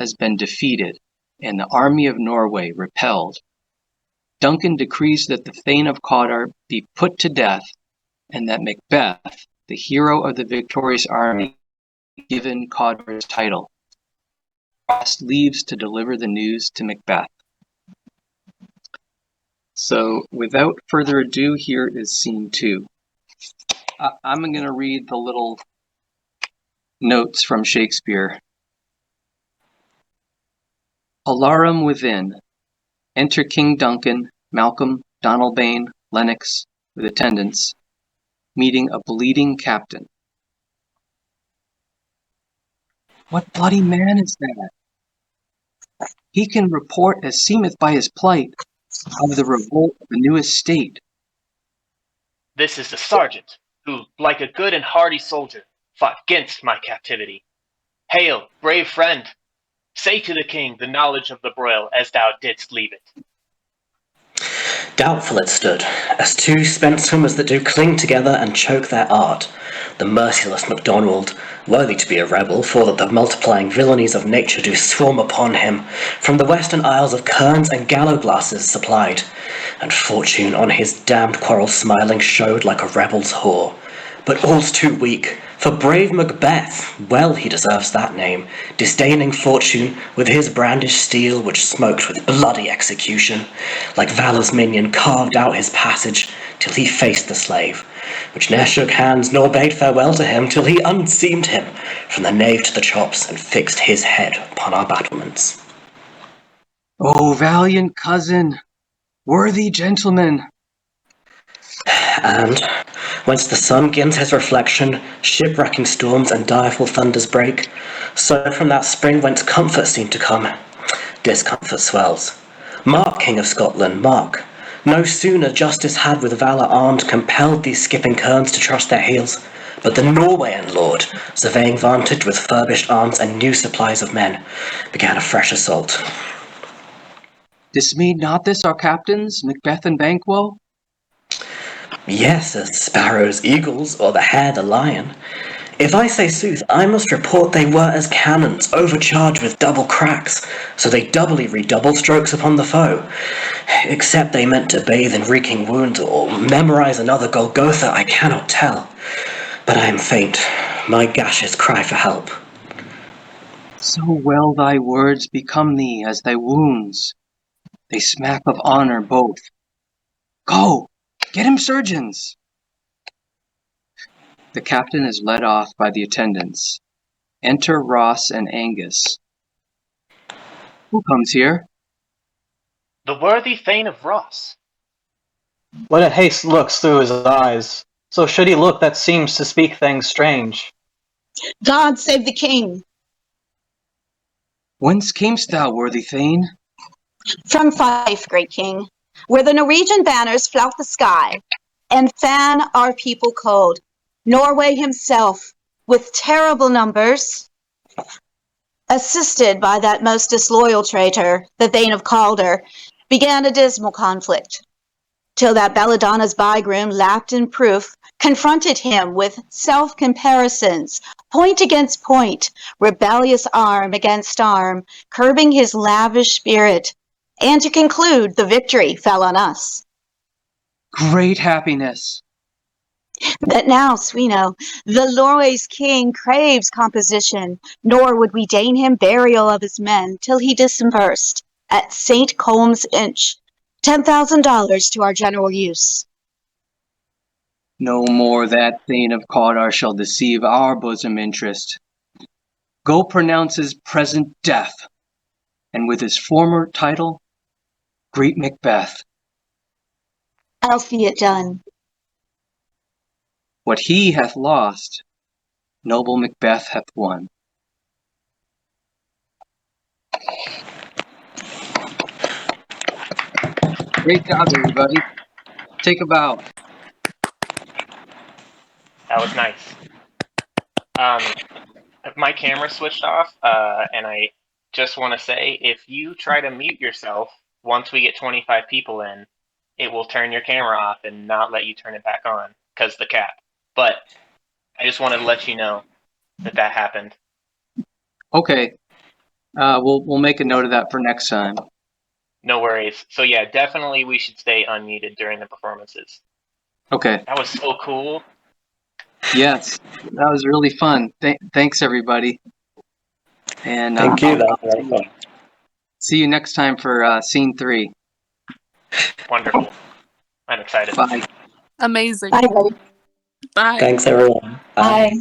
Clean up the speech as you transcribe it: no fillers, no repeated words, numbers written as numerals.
has been defeated, and the army of Norway repelled. Duncan decrees that the Thane of Cawdor be put to death, and that Macbeth, the hero of the victorious army, be given Cawdor's title. Ross leaves to deliver the news to Macbeth. So, without further ado, here is scene 2. I'm going to read the little notes from Shakespeare. Alarum within. Enter King Duncan, Malcolm, Donalbain, Lennox, with attendants, meeting a bleeding captain. What bloody man is that? He can report, as seemeth by his plight, of the revolt of the new estate. This is the sergeant, who, like a good and hardy soldier, fought 'gainst my captivity. Hail, brave friend! Say to the king the knowledge of the broil as thou didst leave it. Doubtful it stood, as two spent swimmers that do cling together and choke their art. The merciless MacDonald, worthy to be a rebel, for that the multiplying villainies of nature do swarm upon him, from the western isles of kerns and gallow-glasses supplied, and fortune on his damned quarrel smiling showed like a rebel's whore. But all's too weak, for brave Macbeth, well he deserves that name, disdaining fortune, with his brandished steel which smoked with bloody execution, like valour's minion carved out his passage, till he faced the slave, which ne'er shook hands nor bade farewell to him, till he unseamed him from the nave to the chops, and fixed his head upon our battlements. O valiant cousin, worthy gentleman! And, whence the sun gins his reflection, shipwrecking storms and direful thunders break, so from that spring whence comfort seemed to come, discomfort swells. Mark, King of Scotland, mark! No sooner justice had with valour armed compelled these skipping kerns to trust their heels, but the Norweyan lord, surveying vantage with furbished arms and new supplies of men, began a fresh assault. Dismayed not this our captains, Macbeth and Banquo? Yes, as sparrows, eagles, or the hare, the lion. If I say sooth, I must report they were as cannons, overcharged with double cracks, so they doubly redoubled strokes upon the foe. Except they meant to bathe in reeking wounds, or memorize another Golgotha, I cannot tell. But I am faint, my gashes cry for help. So well thy words become thee as thy wounds. They smack of honour both. Go, get him surgeons! The captain is led off by the attendants. Enter Ross and Angus. Who comes here? The worthy Thane of Ross. What a haste looks through his eyes! So should he look that seems to speak things strange. God save the king! Whence camest thou, worthy Thane? From Fife, great king, where the Norwegian banners flout the sky and fan our people cold. Norway himself, with terrible numbers, assisted by that most disloyal traitor, the Thane of Cawdor, began a dismal conflict, till that Belladonna's bygroom, lapped in proof, confronted him with self-comparisons, point against point, rebellious arm against arm, curbing his lavish spirit, and to conclude, the victory fell on us. Great happiness! But now, Sweno, the Norway's king craves composition, nor would we deign him burial of his men till he disbursed, at St. Colm's Inch, $10,000 to our general use. No more that Thane of Cawdor shall deceive our bosom interest. Go pronounce his present death, and with his former title, great Macbeth. I'll see it done. What he hath lost, noble Macbeth hath won. Great job, everybody. Take a bow. That was nice. My camera switched off, and I just want to say, if you try to mute yourself once we get 25 people in, it will turn your camera off and not let you turn it back on, because the cap. But I just wanted to let you know that happened. Okay. We'll make a note of that for next time. No worries. So yeah, definitely we should stay unmuted during the performances. Okay. That was so cool. Yes, that was really fun. Thanks, everybody. And Thank you. That was very fun. see you next time for scene 3. Wonderful. I'm excited. Bye. Amazing. Bye. Bye. Thanks, everyone. Bye. Bye.